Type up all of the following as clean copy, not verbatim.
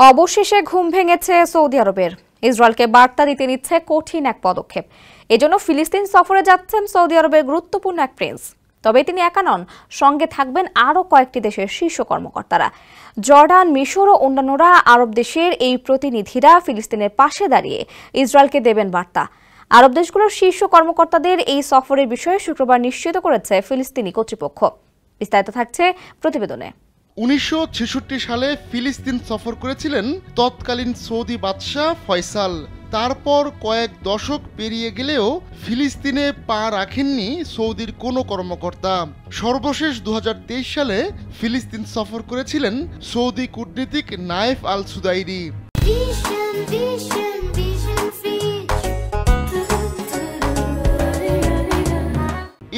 অবশেষে ঘুম ভেঙেছে সৌদি আরবের। ইসরায়েলকে বার্তা দিতে নিচ্ছে কঠিন এক পদক্ষেপ। এজন্য ফিলিস্তিন সফরে যাচ্ছেন সৌদি আরবের গুরুত্বপূর্ণ এক প্রিন্স। তবে তিনি একা নন, সঙ্গে থাকবেন আরও কয়েকটি দেশের শীর্ষ কর্মকর্তারা। জর্ডান, মিশর ও অন্যান্যরা আরব দেশের এই প্রতিনিধিরা ফিলিস্তিনের পাশে দাঁড়িয়ে ইসরায়েলকে দেবেন বার্তা। আরব দেশগুলোর শীর্ষ কর্মকর্তাদের এই সফরের বিষয়ে শুক্রবার নিশ্চিত করেছে ফিলিস্তিনি কর্তৃপক্ষ। বিস্তারিত থাকছে প্রতিবেদনে। 1966 সালে ফিলিস্তিন সফর করেছিলেন তৎকালীন সৌদি বাদশাহ ফয়সাল। তারপর কয়েক দশক পেরিয়ে গেলেও ফিলিস্তিনে পা রাখেননি সৌদির কোনো কর্মকর্তা। সর্বশেষ 2023 সালে ফিলিস্তিন সফর করেছিলেন সৌদি কূটনীতিক নায়েফ আল সুদাইরি।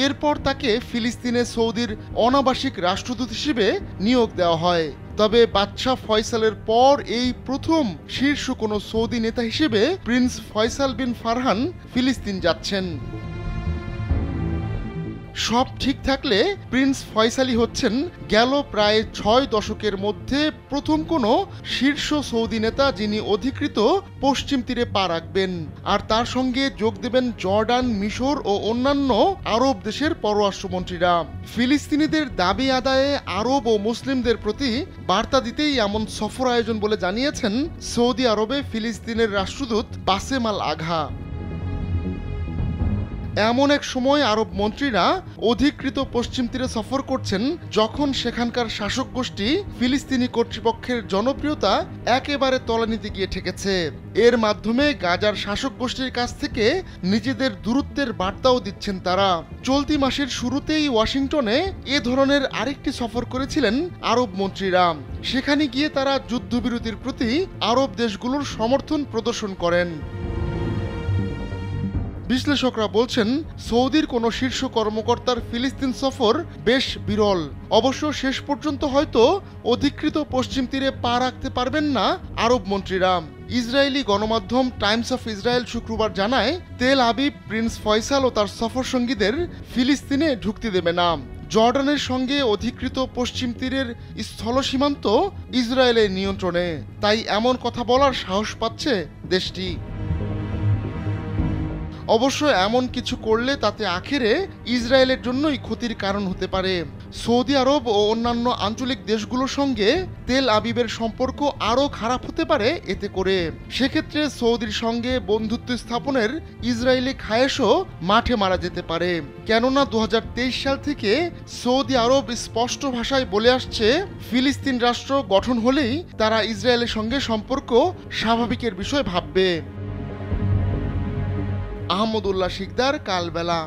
এরপর তাকে ফিলিস্তিনে সৌদির অনাবাসিক রাষ্ট্রদূত হিসেবে নিয়োগ দেওয়া হয়। তবে বাদশাহ ফয়সালের পর এই প্রথম শীর্ষ কোনো সৌদি নেতা হিসেবে প্রিন্স ফয়সাল বিন ফারহান ফিলিস্তিন যাচ্ছেন। সব ঠিক থাকলে প্রিন্স ফয়সালই হচ্ছেন গেল প্রায় 6 দশকের মধ্যে প্রথম কোনো শীর্ষ সৌদি নেতা যিনি অধিকৃত পশ্চিম তীরে পা রাখবেন। আর তার সঙ্গে যোগ দেবেন জর্ডান, মিশর ও অন্যান্য আরব দেশের পররাষ্ট্রমন্ত্রীরা। ফিলিস্তিনিদের দাবি আদায়ে আরব ও মুসলিমদের প্রতি বার্তা দিতেই এমন সফর আয়োজন বলে জানিয়েছেন সৌদি আরবে ফিলিস্তিনের রাষ্ট্রদূত বাসেম আল আঘা। এমন এক সময় আরব মন্ত্রীরা অধিকৃত পশ্চিম তীরে সফর করছেন যখন সেখানকার শাসক গোষ্ঠী ফিলিস্তিনি কর্তৃপক্ষের জনপ্রিয়তা একেবারে তলানিতে গিয়ে ঠেকেছে। এর মাধ্যমে গাজার শাসক গোষ্ঠীর কাছ থেকে নিজেদের দূরত্বের বার্তাও দিচ্ছেন তারা। চলতি মাসের শুরুতেই ওয়াশিংটনে এ ধরনের আরেকটি সফর করেছিলেন আরব মন্ত্রীরা। সেখানে গিয়ে তারা যুদ্ধবিরতির প্রতি আরব দেশগুলোর সমর্থন প্রদর্শন করেন। বিশ্লেষকরা বলছেন সৌদির কোনো শীর্ষ কর্মকর্তার ফিলিস্তিন সফর বেশ বিরল। অবশ্য শেষ পর্যন্ত হয়তো অধিকৃত পশ্চিম তীরে পা রাখতে পারবেন না আরব মন্ত্রীরা। ইসরায়েলি গণমাধ্যম টাইমস অফ ইসরায়েল শুক্রবার জানায় তেল আবিব প্রিন্স ফয়সাল ও তার সফর সঙ্গীদের ফিলিস্তিনে ঢুকতে দেবে না। জর্ডানের সঙ্গে অধিকৃত পশ্চিম তীরের স্থল সীমান্ত ইসরায়েলের নিয়ন্ত্রণে, তাই এমন কথা বলার সাহস পাচ্ছে দেশটি। অবশ্য এমন কিছু করলে তাতে আখেরে ইসরায়েলের জন্যই ক্ষতির কারণ হতে পারে। সৌদি আরব ও অন্যান্য আঞ্চলিক দেশগুলোর সঙ্গে তেল আবিবের সম্পর্ক আরও খারাপ হতে পারে এতে করে। সেক্ষেত্রে সৌদির সঙ্গে বন্ধুত্ব স্থাপনের ইসরায়েলি খায়েশও মাঠে মারা যেতে পারে। কেননা 2023 সাল থেকে সৌদি আরব স্পষ্ট ভাষায় বলে আসছে ফিলিস্তিন রাষ্ট্র গঠন হলেই তারা ইসরায়েলের সঙ্গে সম্পর্ক স্বাভাবিকের বিষয় ভাববে। আহমদুল্লাহ শিকদার, কালবেলা।